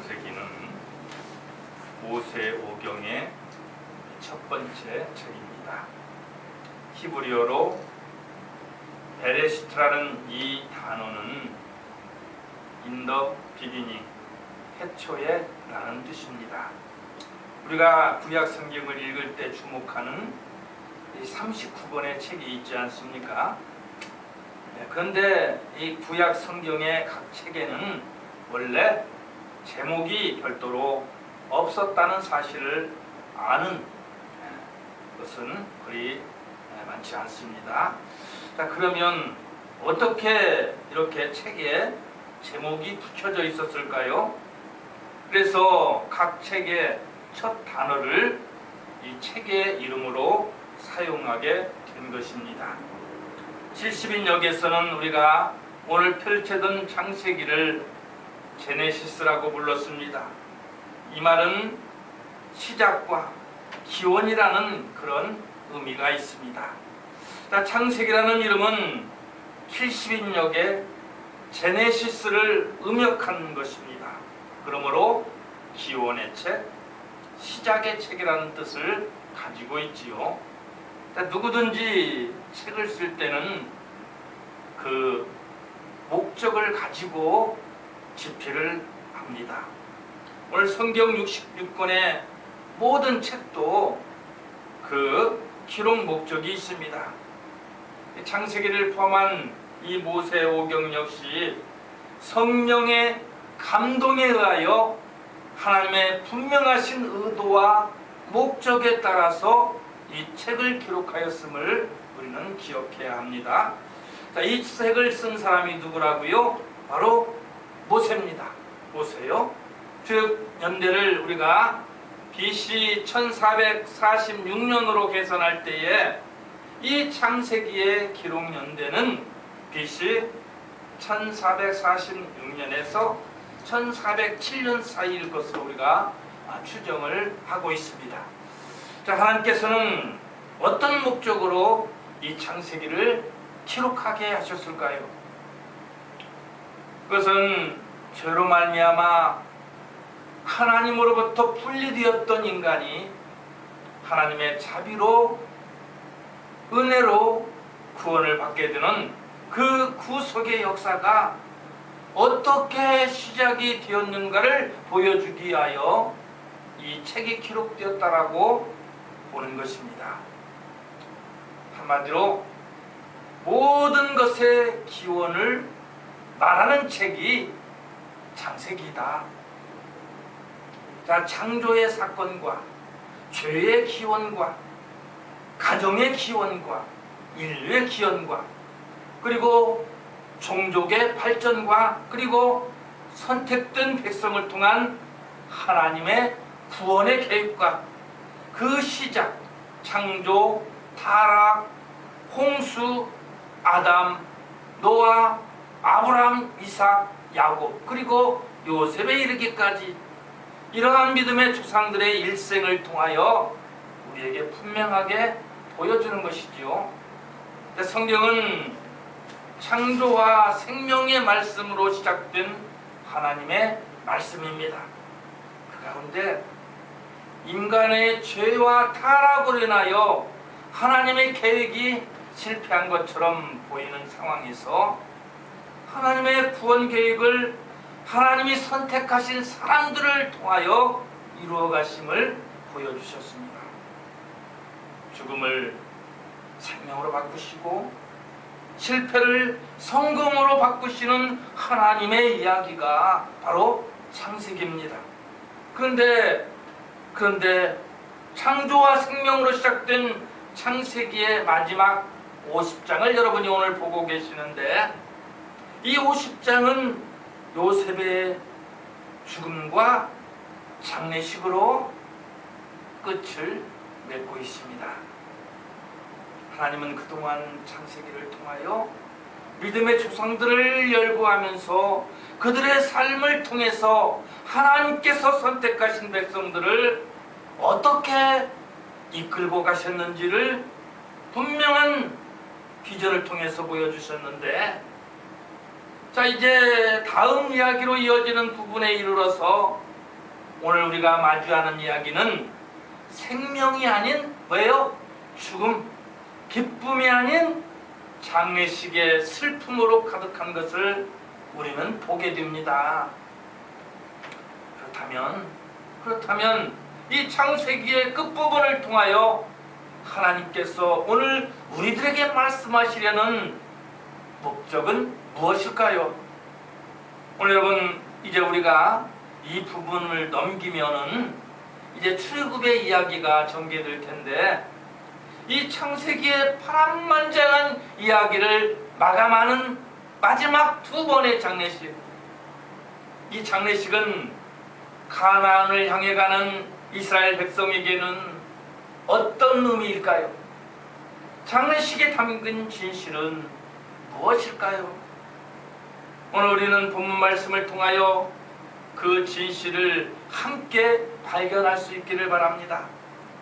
창세기는 모세오경의 첫 번째 책입니다. 히브리어로 베레시트라는 이 단어는 in the beginning, 태초에 라는 뜻입니다. 우리가 구약 성경을 읽을 때 주목하는 이 39권의 책이 있지 않습니까? 그런데 이 구약 성경의 각 책에는 원래 제목이 별도로 없었다는 사실을 아는 것은 그리 많지 않습니다. 자, 그러면 어떻게 이렇게 책에 제목이 붙여져 있었을까요? 그래서 각 책의 첫 단어를 이 책의 이름으로 사용하게 된 것입니다. 70인역에서는 우리가 오늘 펼쳐둔 창세기를 제네시스라고 불렀습니다. 이 말은 시작과 기원이라는 그런 의미가 있습니다. 자, 창세기라는 이름은 70인역의 제네시스를 음역한 것입니다. 그러므로 기원의 책, 시작의 책이라는 뜻을 가지고 있지요. 자, 누구든지 책을 쓸 때는 그 목적을 가지고 집필을 합니다. 오늘 성경 66권의 모든 책도 그 기록 목적이 있습니다. 창세기를 포함한 이 모세오경 역시 성령의 감동에 의하여 하나님의 분명하신 의도와 목적에 따라서 이 책을 기록하였음을 우리는 기억해야 합니다. 자, 이 책을 쓴 사람이 누구라고요? 바로 모세입니다. 모세요. 즉 연대를 우리가 BC 1446년으로 계산할 때에 이 창세기의 기록 연대는 BC 1446년에서 1407년 사이일 것으로 우리가 추정을 하고 있습니다. 자, 하나님께서는 어떤 목적으로 이 창세기를 기록하게 하셨을까요? 그것은 죄로 말미암아 하나님으로부터 분리되었던 인간이 하나님의 자비로 은혜로 구원을 받게 되는 그 구속의 역사가 어떻게 시작이 되었는가를 보여주기 위하여 이 책이 기록되었다라고 보는 것입니다. 한마디로 모든 것의 기원을 말하는 책이 창세기다. 자, 창조의 사건과 죄의 기원과 가정의 기원과 인류의 기원과 그리고 종족의 발전과 그리고 선택된 백성을 통한 하나님의 구원의 계획과 그 시작, 창조, 타락, 홍수, 아담, 노아, 아브라함, 이삭, 야곱 그리고 요셉에 이르기까지 이러한 믿음의 조상들의 일생을 통하여 우리에게 분명하게 보여주는 것이지요. 성경은 창조와 생명의 말씀으로 시작된 하나님의 말씀입니다. 그 가운데 인간의 죄와 타락으로 인하여 하나님의 계획이 실패한 것처럼 보이는 상황에서 하나님의 구원 계획을 하나님이 선택하신 사람들을 통하여 이루어 가심을 보여주셨습니다. 죽음을 생명으로 바꾸시고 실패를 성공으로 바꾸시는 하나님의 이야기가 바로 창세기입니다. 그런데 창조와 생명으로 시작된 창세기의 마지막 50장을 여러분이 오늘 보고 계시는데 이 50장은 요셉의 죽음과 장례식으로 끝을 맺고 있습니다. 하나님은 그동안 창세기를 통하여 믿음의 조상들을 열거하면서 그들의 삶을 통해서 하나님께서 선택하신 백성들을 어떻게 이끌고 가셨는지를 분명한 비전을 통해서 보여주셨는데, 자, 이제 다음 이야기로 이어지는 부분에 이르러서 오늘 우리가 마주하는 이야기는 생명이 아닌 뭐예요? 죽음, 기쁨이 아닌 장례식의 슬픔으로 가득한 것을 우리는 보게 됩니다. 그렇다면 이 창세기의 끝부분을 통하여 하나님께서 오늘 우리들에게 말씀하시려는 목적은 무엇일까요? 오늘 여러분, 이제 우리가 이 부분을 넘기면은 이제 출애굽의 이야기가 전개될 텐데, 이 창세기의 파란만장한 이야기를 마감하는 마지막 두 번의 장례식, 이 장례식은 가나안을 향해 가는 이스라엘 백성에게는 어떤 의미일까요? 장례식에 담긴 진실은 무엇일까요? 오늘 우리는 본문 말씀을 통하여 그 진실을 함께 발견할 수 있기를 바랍니다.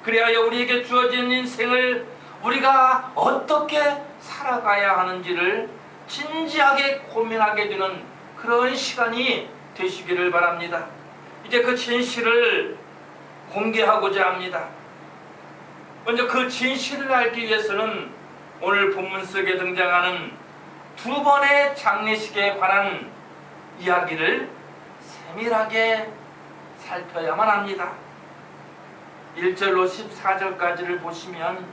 그리하여 우리에게 주어진 인생을 우리가 어떻게 살아가야 하는지를 진지하게 고민하게 되는 그런 시간이 되시기를 바랍니다. 이제 그 진실을 공개하고자 합니다. 먼저 그 진실을 알기 위해서는 오늘 본문 속에 등장하는 두 번의 장례식에 관한 이야기를 세밀하게 살펴야만 합니다. 1절로 14절까지를 보시면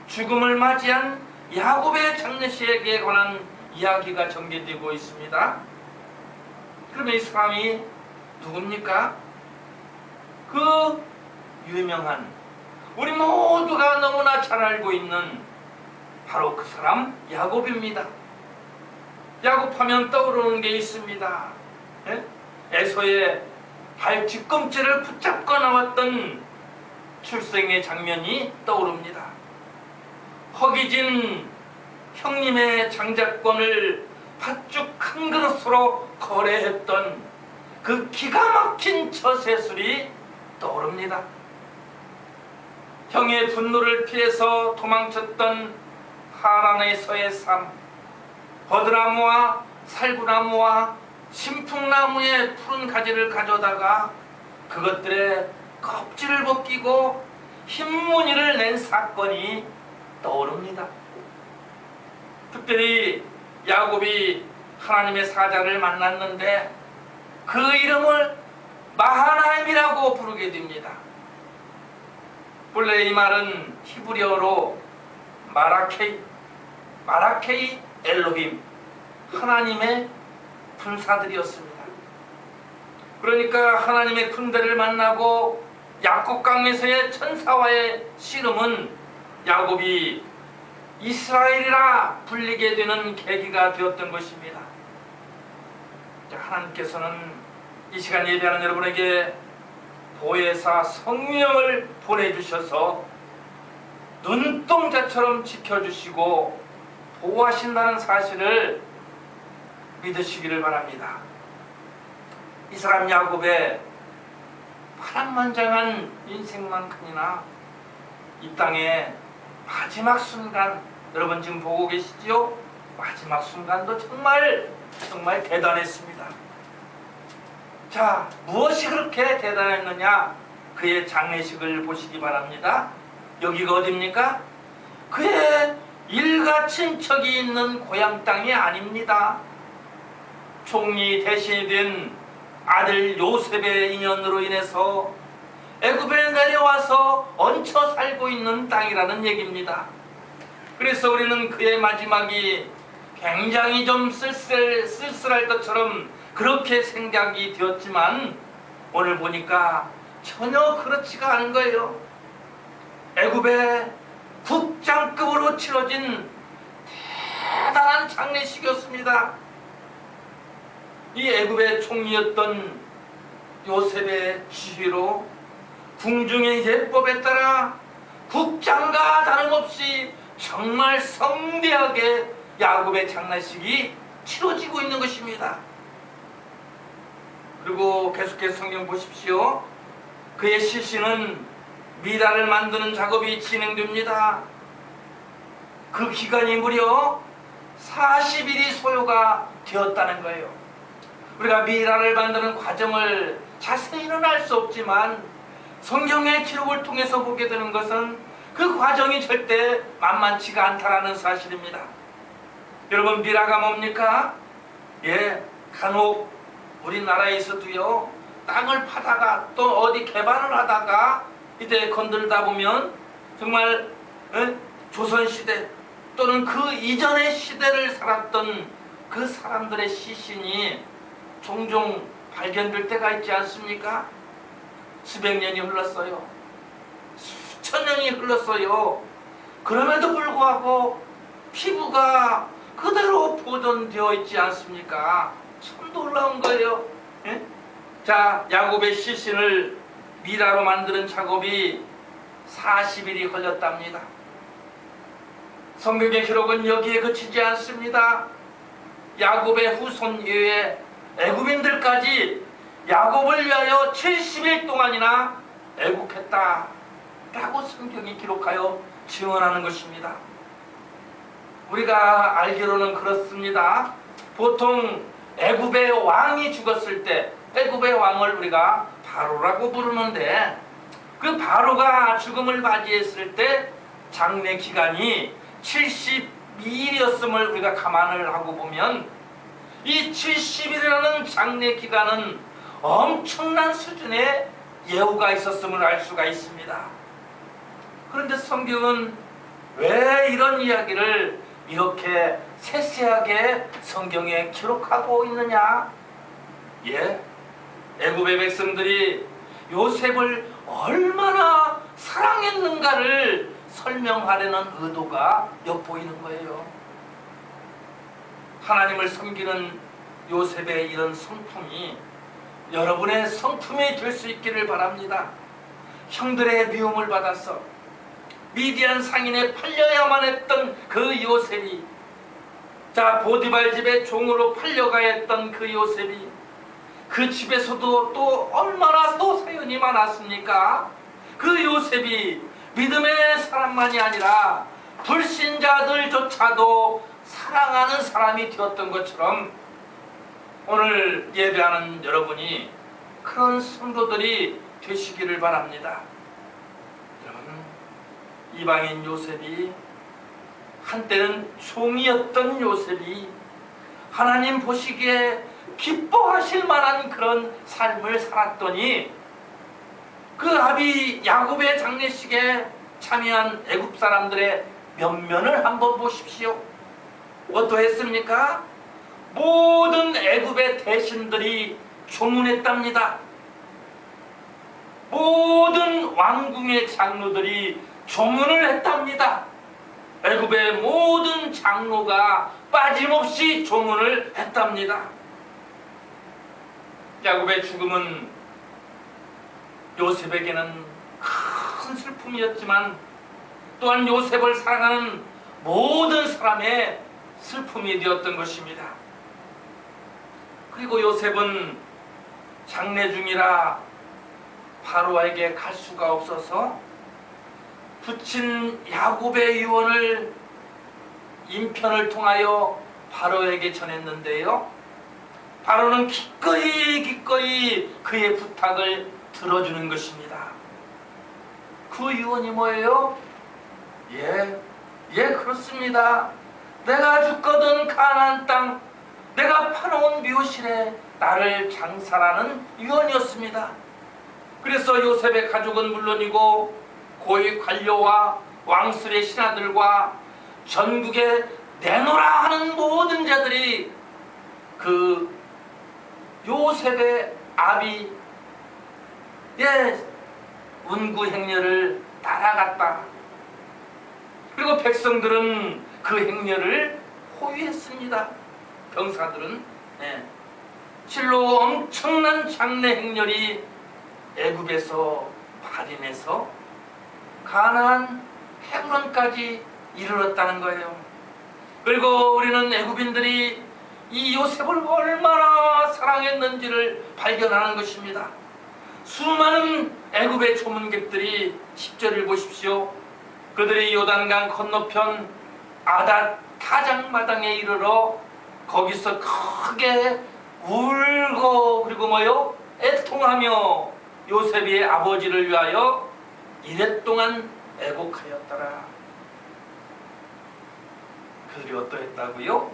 죽음을 맞이한 야곱의 장례식에 관한 이야기가 전개되고 있습니다. 그러면 이 사람이 누굽니까? 그 유명한, 우리 모두가 너무나 잘 알고 있는 바로 그 사람 야곱입니다. 야곱하면 떠오르는 게 있습니다. 에서의 발 뒤꿈치를 붙잡고 나왔던 출생의 장면이 떠오릅니다. 허기진 형님의 장자권을 팥죽 한 그릇으로 거래했던 그 기가 막힌 처세술이 떠오릅니다. 형의 분노를 피해서 도망쳤던 하란에서의 삶, 버드나무와 살구나무와 신풍나무의 푸른 가지를 가져다가 그것들의 껍질을 벗기고 흰무늬를 낸 사건이 떠오릅니다. 특별히 야곱이 하나님의 사자를 만났는데 그 이름을 마하나임이라고 부르게 됩니다. 본래 이 말은 히브리어로 마라케이 엘로힘, 하나님의 군사들이었습니다. 그러니까 하나님의 군대를 만나고 야곱강에서의 천사와의 씨름은 야곱이 이스라엘이라 불리게 되는 계기가 되었던 것입니다. 하나님께서는 이 시간 예배하는 여러분에게 보혜사 성령을 보내주셔서 눈동자처럼 지켜주시고 보호하신다는 사실을 믿으시기를 바랍니다. 이 사람 야곱의 파란만장한 인생만큼이나 이 땅의 마지막 순간, 여러분 지금 보고 계시지요? 마지막 순간도 정말 대단했습니다. 자, 무엇이 그렇게 대단했느냐? 그의 장례식을 보시기 바랍니다. 여기가 어디입니까? 그의 일가 친척이 있는 고향 땅이 아닙니다. 총리 대신이 된 아들 요셉의 인연으로 인해서 애굽에 내려와서 얹혀 살고 있는 땅이라는 얘기입니다. 그래서 우리는 그의 마지막이 굉장히 좀 쓸쓸할 것처럼 그렇게 생각이 되었지만 오늘 보니까 전혀 그렇지가 않은 거예요. 애굽의 국장급으로 치러진 대단한 장례식이었습니다. 이 애굽의 총리였던 요셉의 지휘로 궁중의 예법에 따라 국장과 다름없이 정말 성대하게 야곱의 장례식이 치러지고 있는 것입니다. 그리고 계속해서 성경 보십시오. 그의 시신은 미라를 만드는 작업이 진행됩니다. 그 기간이 무려 40일이 소요가 되었다는 거예요. 우리가 미라를 만드는 과정을 자세히는 알 수 없지만 성경의 기록을 통해서 보게 되는 것은 그 과정이 절대 만만치가 않다라는 사실입니다. 여러분, 미라가 뭡니까? 예, 간혹 우리나라에서도요, 땅을 파다가 또 어디 개발을 하다가 이때 건들다 보면 정말 조선시대 또는 그 이전의 시대를 살았던 그 사람들의 시신이 종종 발견될 때가 있지 않습니까? 수백 년이 흘렀어요. 수천 년이 흘렀어요. 그럼에도 불구하고 피부가 그대로 보존되어 있지 않습니까? 참 놀라운 거예요. 예? 자, 야곱의 시신을 미라로 만드는 작업이 40일이 걸렸답니다. 성경의 기록은 여기에 그치지 않습니다. 야곱의 후손 이외에 애굽인들까지 야곱을 위하여 70일 동안이나 애국했다 라고 성경이 기록하여 증언하는 것입니다. 우리가 알기로는 그렇습니다. 보통 애굽의 왕이 죽었을 때 애굽의 왕을 우리가 바로라고 부르는데, 그 바로가 죽음을 맞이했을 때 장례 기간이 72일이었음을 우리가 감안을 하고 보면 이 70일이라는 장례 기간은 엄청난 수준의 예우가 있었음을 알 수가 있습니다. 그런데 성경은 왜 이런 이야기를 이렇게 세세하게 성경에 기록하고 있느냐? 예, 애굽의 백성들이 요셉을 얼마나 사랑했는가를 설명하려는 의도가 엿보이는 거예요. 하나님을 섬기는 요셉의 이런 성품이 여러분의 성품이 될 수 있기를 바랍니다. 형들의 미움을 받아서 미디안 상인에 팔려야만 했던 그 요셉이, 자, 보디발 집의 종으로 팔려가야 했던 그 요셉이, 그 집에서도 또 얼마나 또 사연이 많았습니까? 그 요셉이 믿음의 사람만이 아니라 불신자들조차도 사랑하는 사람이 되었던 것처럼 오늘 예배하는 여러분이 그런 성도들이 되시기를 바랍니다. 여러분, 이방인 요셉이, 한때는 종이었던 요셉이 하나님 보시기에 기뻐하실 만한 그런 삶을 살았더니 그 아비 야곱의 장례식에 참여한 애굽 사람들의 면면을 한번 보십시오. 어떠했습니까? 모든 애굽의 대신들이 조문했답니다. 모든 왕궁의 장로들이 조문을 했답니다. 애굽의 모든 장로가 빠짐없이 조문을 했답니다. 야곱의 죽음은 요셉에게는 큰 슬픔이었지만 또한 요셉을 사랑하는 모든 사람의 슬픔이 되었던 것입니다. 그리고 요셉은 장례 중이라 바로에게 갈 수가 없어서 부친 야곱의 유언을 인편을 통하여 바로에게 전했는데요, 바로는 기꺼이 그의 부탁을 들어주는 것입니다. 그 유언이 뭐예요? 그렇습니다. 내가 죽거든 가나안 땅, 내가 파놓은 묘실에 나를 장사라는 유언이었습니다. 그래서 요셉의 가족은 물론이고 고위 관료와 왕실의 신하들과 전국에 내놓으라 하는 모든 자들이 그 요셉의 아비의 운구 행렬을 따라갔다. 그리고 백성들은 그 행렬을 호위했습니다. 병사들은. 실로 엄청난 장례 행렬이 애굽에서 발인해서 가나안 헤브론까지 이르렀다는 거예요. 그리고 우리는 애굽인들이 이 요셉을 얼마나 사랑했는지를 발견하는 것입니다. 수많은 애굽의 조문객들이 10절을 보십시오. 그들이 요단강 건너편 아닷 타작마당에 이르러 거기서 크게 울고 그리고 애통하며 요셉의 아버지를 위하여 이랫동안 애곡하였더라. 그들이 어떠했다고요?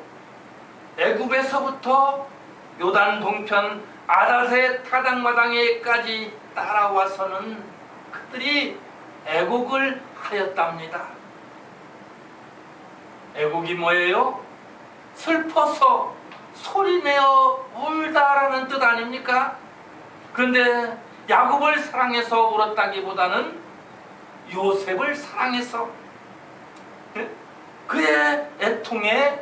애굽에서부터 요단 동편 아닷의 타당마당에까지 따라와서는 그들이 애곡을 하였답니다. 애곡이 뭐예요? 슬퍼서 소리내어 울다라는 뜻 아닙니까? 그런데 야곱을 사랑해서 울었다기보다는 요셉을 사랑해서 그의 애통에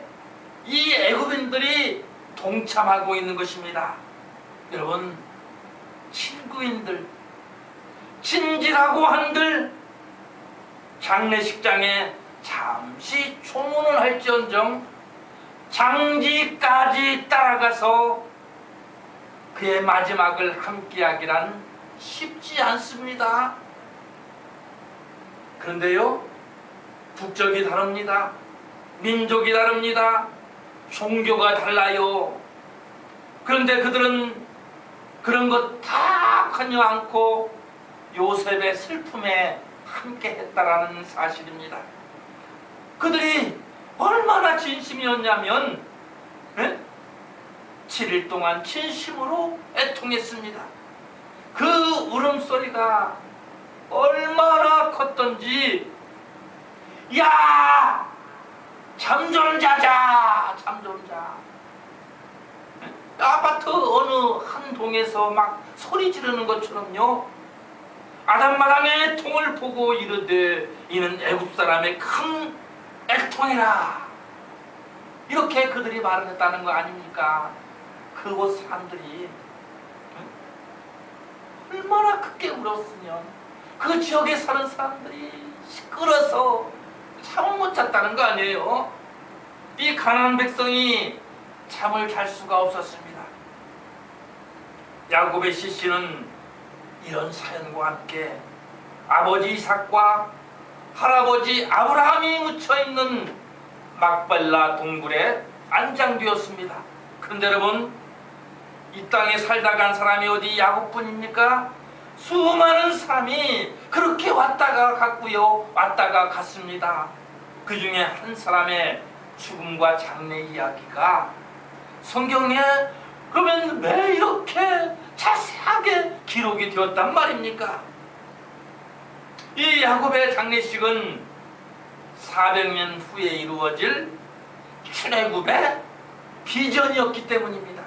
이 애굽인들이 동참하고 있는 것입니다. 여러분, 친구인들, 친지라고 한들 장례식장에 잠시 초문을 할지언정 장지까지 따라가서 그의 마지막을 함께하기란 쉽지 않습니다. 그런데요, 국적이 다릅니다. 민족이 다릅니다. 종교가 달라요. 그런데 그들은 그런 것 다커녕 않고 요셉의 슬픔에 함께 했다라는 사실입니다. 그들이 얼마나 진심이었냐면 7일 동안 진심으로 애통했습니다. 그 울음소리가 얼마나 컸던지, 야! 잠 좀 자자! 잠 좀 자. 아파트 어느 한 동에서 막 소리 지르는 것처럼요, 아담마당의 통을 보고 이르되 이는 애굽 사람의 큰 애통이라, 이렇게 그들이 말을 했다는 거 아닙니까? 그곳 사람들이 얼마나 크게 울었으면 그 지역에 사는 사람들이 시끄러서 잠을 못 잤다는 거 아니에요? 이 가나안 백성이 잠을 잘 수가 없었습니다. 야곱의 시신은 이런 사연과 함께 아버지 이삭과 할아버지 아브라함이 묻혀있는 막벨라 동굴에 안장되었습니다. 그런데 여러분, 이 땅에 살다 간 사람이 어디 야곱뿐입니까? 수많은 사람이 그렇게 왔다가 갔고요, 왔다가 갔습니다. 그 중에 한 사람의 죽음과 장례 이야기가 성경에 그러면 왜 이렇게 자세하게 기록이 되었단 말입니까? 이 야곱의 장례식은 400년 후에 이루어질 출애굽의 비전이었기 때문입니다.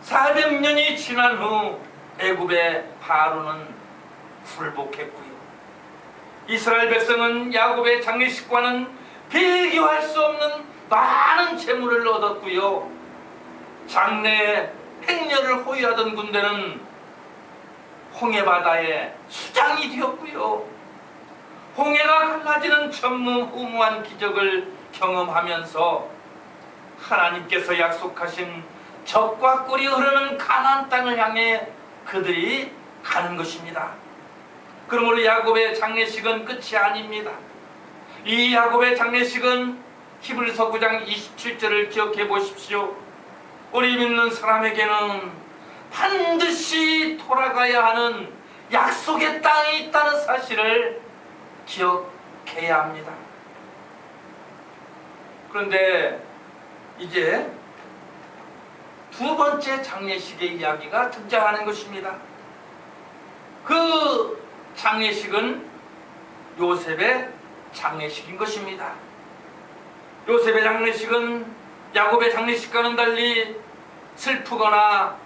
400년이 지난 후 애굽의 바로는 굴복했고요, 이스라엘 백성은 야곱의 장례식과는 비교할 수 없는 많은 재물을 얻었고요, 장래 행렬을 호위하던 군대는 홍해바다의 수장이 되었고요, 홍해가 갈라지는 전무후무한 기적을 경험하면서 하나님께서 약속하신 젖과 꿀이 흐르는 가나안 땅을 향해 그들이 가는 것입니다. 그러므로 야곱의 장례식은 끝이 아닙니다. 이 야곱의 장례식은 히브리서 9장 27절을 기억해 보십시오. 우리 믿는 사람에게는 반드시 돌아가야 하는 약속의 땅이 있다는 사실을 기억해야 합니다. 그런데 이제 두 번째 장례식의 이야기가 등장하는 것입니다. 그 장례식은 요셉의 장례식인 것입니다. 요셉의 장례식은 야곱의 장례식과는 달리 슬프거나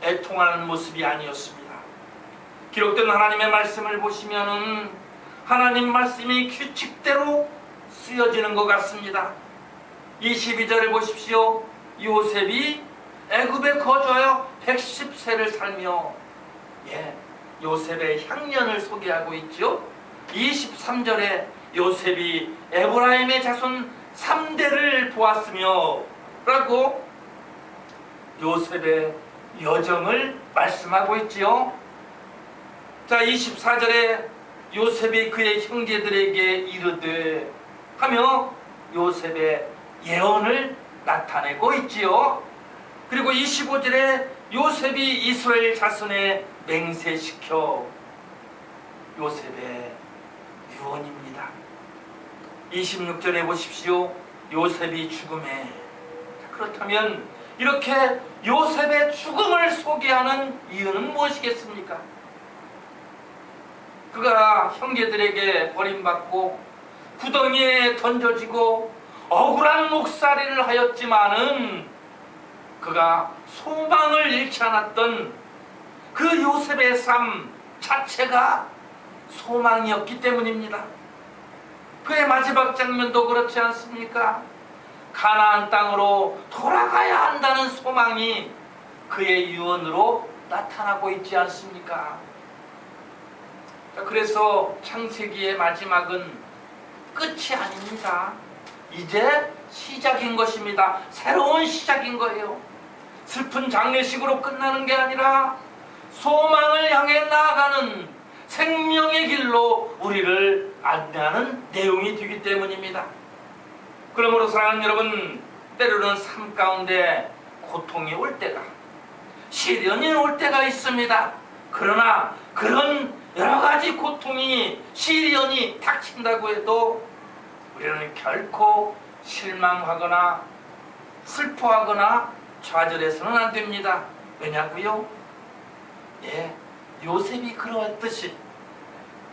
애통하는 모습이 아니었습니다. 기록된 하나님의 말씀을 보시면은 하나님 말씀이 규칙대로 쓰여지는 것 같습니다. 22절을 보십시오. 요셉이 애굽에 거주하여 110세를 살며, 요셉의 향년을 소개하고 있죠. 23절에 요셉이 에브라임의 자손 3대를 보았으며 라고 요셉의 여정을 말씀하고 있지요. 자, 24절에 요셉이 그의 형제들에게 이르되 하며 요셉의 예언을 나타내고 있지요. 그리고 25절에 요셉이 이스라엘 자손에 맹세시켜 요셉의 유언입니다. 26절에 보십시오. 요셉이 죽음에. 그렇다면 이렇게 요셉의 죽음을 소개하는 이유는 무엇이겠습니까? 그가 형제들에게 버림받고 구덩이에 던져지고 억울한 목살이를 하였지만은 그가 소망을 잃지 않았던 그 요셉의 삶 자체가 소망이었기 때문입니다. 그의 마지막 장면도 그렇지 않습니까? 가나안 땅으로 돌아가야 한다는 소망이 그의 유언으로 나타나고 있지 않습니까? 그래서 창세기의 마지막은 끝이 아닙니다. 이제 시작인 것입니다. 새로운 시작인 거예요. 슬픈 장례식으로 끝나는 게 아니라 소망을 향해 나아가는 생명의 길로 우리를 안내하는 내용이 되기 때문입니다. 그러므로 사랑하는 여러분, 때로는 삶 가운데 고통이 올 때가, 시련이 올 때가 있습니다. 그러나 그런 여러 가지 고통이, 시련이 닥친다고 해도 우리는 결코 실망하거나 슬퍼하거나 좌절해서는 안 됩니다. 왜냐고요? 요셉이 그러했듯이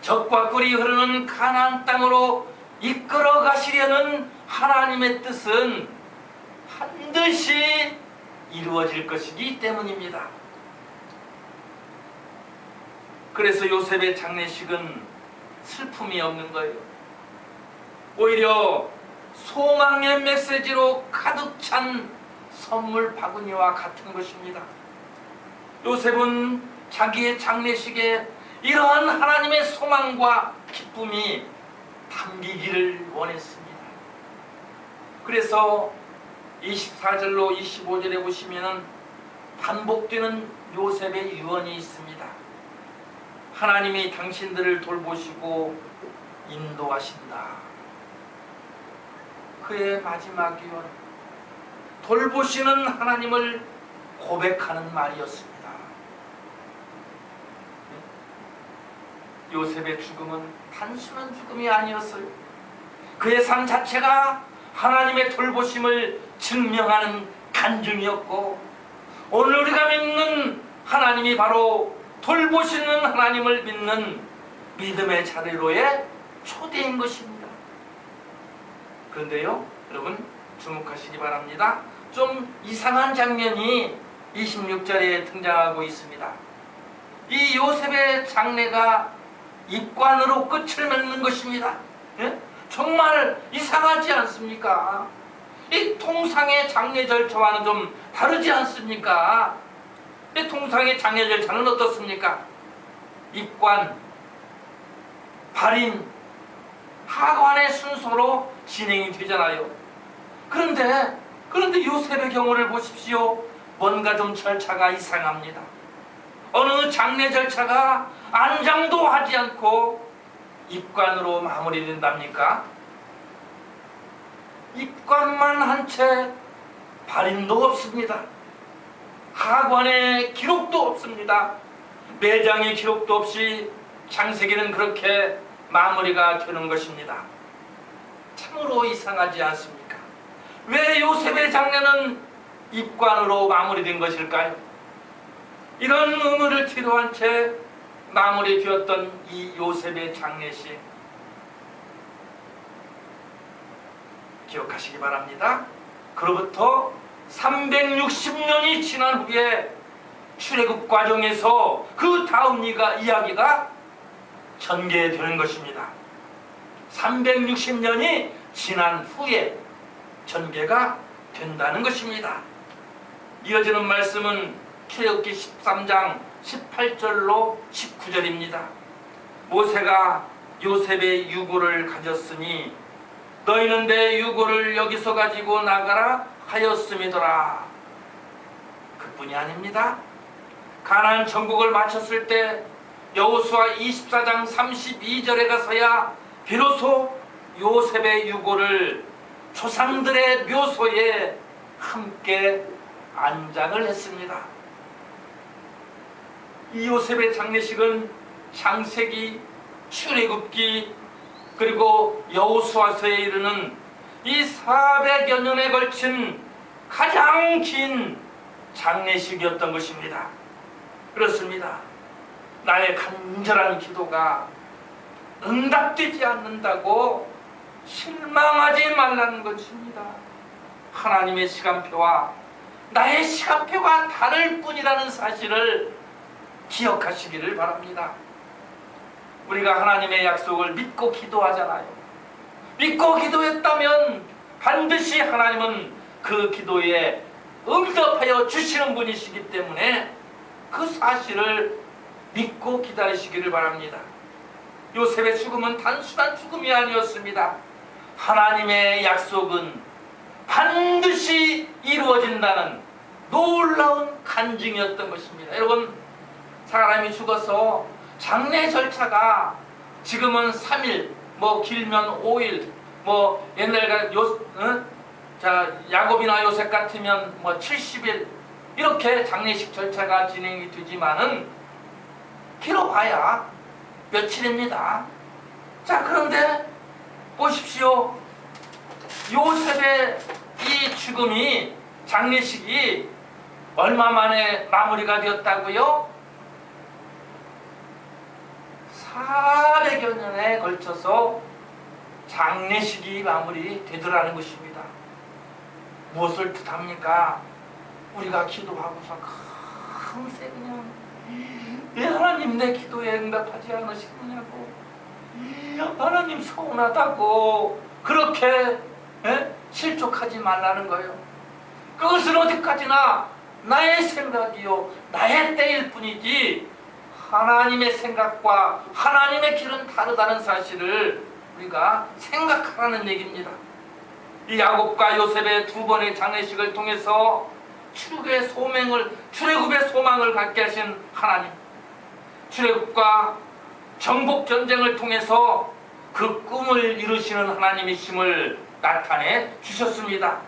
젖과 꿀이 흐르는 가나안 땅으로 이끌어 가시려는 하나님의 뜻은 반드시 이루어질 것이기 때문입니다. 그래서 요셉의 장례식은 슬픔이 없는 거예요. 오히려 소망의 메시지로 가득 찬 선물 바구니와 같은 것입니다. 요셉은 자기의 장례식에 이러한 하나님의 소망과 기쁨이 담기기를 원했습니다. 그래서 24절로 25절에 보시면 반복되는 요셉의 유언이 있습니다. 하나님이 당신들을 돌보시고 인도하신다. 그의 마지막 유언, 돌보시는 하나님을 고백하는 말이었습니다. 요셉의 죽음은 단순한 죽음이 아니었어요. 그의 삶 자체가 하나님의 돌보심을 증명하는 간증이었고, 오늘 우리가 믿는 하나님이 바로 돌보시는 하나님을 믿는 믿음의 자리로의 초대인 것입니다. 그런데요, 여러분 주목하시기 바랍니다. 좀 이상한 장면이 26절에 등장하고 있습니다. 이 요셉의 장례가 입관으로 끝을 맺는 것입니다. 정말 이상하지 않습니까? 이 통상의 장례 절차와는 좀 다르지 않습니까? 이 통상의 장례 절차는 어떻습니까? 입관, 발인, 하관의 순서로 진행이 되잖아요. 그런데 요셉의 경우를 보십시오. 뭔가 좀 절차가 이상합니다. 어느 장례 절차가 안장도 하지 않고 입관으로 마무리된답니까? 입관만 한 채 발인도 없습니다. 하관의 기록도 없습니다. 매장의 기록도 없이 창세기는 그렇게 마무리가 되는 것입니다. 참으로 이상하지 않습니까? 왜 요셉의 장례는 입관으로 마무리된 것일까요? 이런 의문을 뒤로한 채 마무리되었던 이 요셉의 장례식, 기억하시기 바랍니다. 그로부터 360년이 지난 후에 출애굽 과정에서 그 다음 이야기가 전개되는 것입니다. 360년이 지난 후에 전개가 된다는 것입니다. 이어지는 말씀은 출애굽기 13장 18절로 19절입니다. 모세가 요셉의 유고를 가졌으니 너희는 내 유고를 여기서 가지고 나가라 하였음이더라. 그뿐이 아닙니다. 가나안 정복을 마쳤을 때 여호수아 24장 32절에 가서야 비로소 요셉의 유고를 조상들의 묘소에 함께 안장을 했습니다. 이 요셉의 장례식은 창세기, 출애굽기, 그리고 여호수아서에 이르는 이 400여 년에 걸친 가장 긴 장례식이었던 것입니다. 그렇습니다. 나의 간절한 기도가 응답되지 않는다고 실망하지 말라는 것입니다. 하나님의 시간표와 나의 시간표가 다를 뿐이라는 사실을 기억하시기를 바랍니다. 우리가 하나님의 약속을 믿고 기도하잖아요. 믿고 기도했다면 반드시 하나님은 그 기도에 응답하여 주시는 분이시기 때문에 그 사실을 믿고 기다리시기를 바랍니다. 요셉의 죽음은 단순한 죽음이 아니었습니다. 하나님의 약속은 반드시 이루어진다는 놀라운 간증이었던 것입니다. 여러분, 사람이 죽어서 장례 절차가 지금은 3일, 뭐 길면 5일, 뭐 옛날 야곱이나 요셉 같으면 뭐 70일 이렇게 장례식 절차가 진행이 되지만은 길어봐야 며칠입니다. 자, 그런데 보십시오. 요셉의 이 죽음이, 장례식이 얼마 만에 마무리가 되었다고요? 400여 년에 걸쳐서 장례식이 마무리되더라는 것입니다. 무엇을 뜻합니까? 우리가 기도하고서 금세 그냥 왜 하나님 내 기도에 응답하지 않으시느냐고, 하나님 서운하다고 그렇게 실족하지 말라는 거예요. 그것은 어디까지나 나의 생각이요, 나의 때일 뿐이지 하나님의 생각과 하나님의 길은 다르다는 사실을 우리가 생각하라는 얘기입니다. 이 야곱과 요셉의 두 번의 장례식을 통해서 출애굽의 소망을 갖게 하신 하나님, 출애굽과 정복 전쟁을 통해서 그 꿈을 이루시는 하나님이심을 나타내 주셨습니다.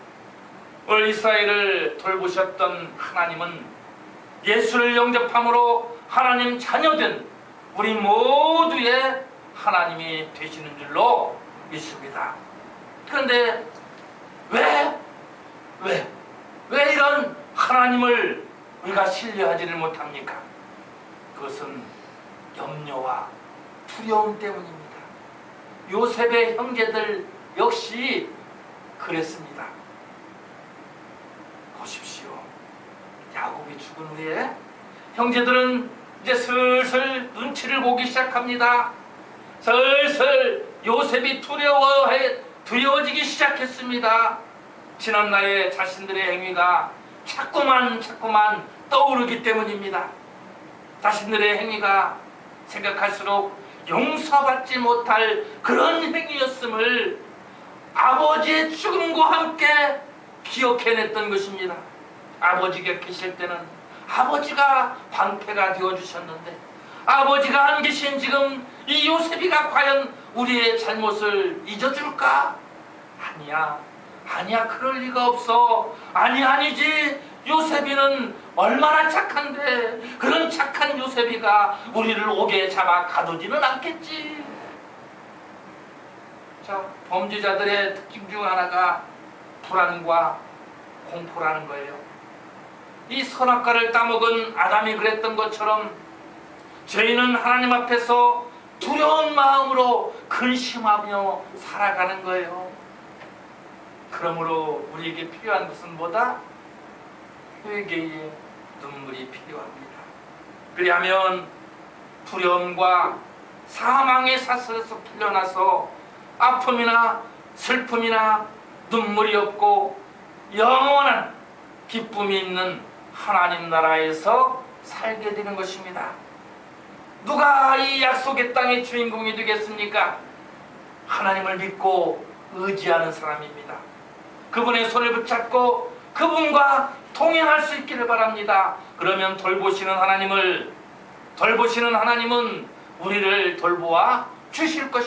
오늘 이스라엘을 돌보셨던 하나님은 예수를 영접함으로 하나님 자녀된 우리 모두의 하나님이 되시는 줄로 믿습니다. 그런데 왜 이런 하나님을 우리가 신뢰하지를 못합니까? 그것은 염려와 두려움 때문입니다. 요셉의 형제들 역시 그랬습니다. 보십시오. 야곱이 죽은 후에 형제들은 이제 슬슬 눈치를 보기 시작합니다. 슬슬 요셉이 두려워지기 시작했습니다. 지난날의 자신들의 행위가 자꾸만 떠오르기 때문입니다. 자신들의 행위가 생각할수록 용서받지 못할 그런 행위였음을 아버지의 죽음과 함께 기억해냈던 것입니다. 아버지가 계실 때는 아버지가 방패가 되어주셨는데, 아버지가 안 계신 지금 이 요셉이가 과연 우리의 잘못을 잊어줄까? 아니야, 그럴 리가 없어. 아니지, 요셉이는 얼마나 착한데 그런 착한 요셉이가 우리를 옥에 잡아 가두지는 않겠지. 자, 범죄자들의 특징 중 하나가 불안과 공포라는 거예요. 이 선악과를 따먹은 아담이 그랬던 것처럼 저희는 하나님 앞에서 두려운 마음으로 근심하며 살아가는 거예요. 그러므로 우리에게 필요한 것은 뭐다? 회개의 눈물이 필요합니다. 그리하면 두려움과 사망의 사슬에서 풀려나서 아픔이나 슬픔이나 눈물이 없고 영원한 기쁨이 있는 하나님 나라에서 살게 되는 것입니다. 누가 이 약속의 땅의 주인공이 되겠습니까? 하나님을 믿고 의지하는 사람입니다. 그분의 손을 붙잡고 그분과 동행할 수 있기를 바랍니다. 그러면 돌보시는 하나님은 우리를 돌보아 주실 것입니다.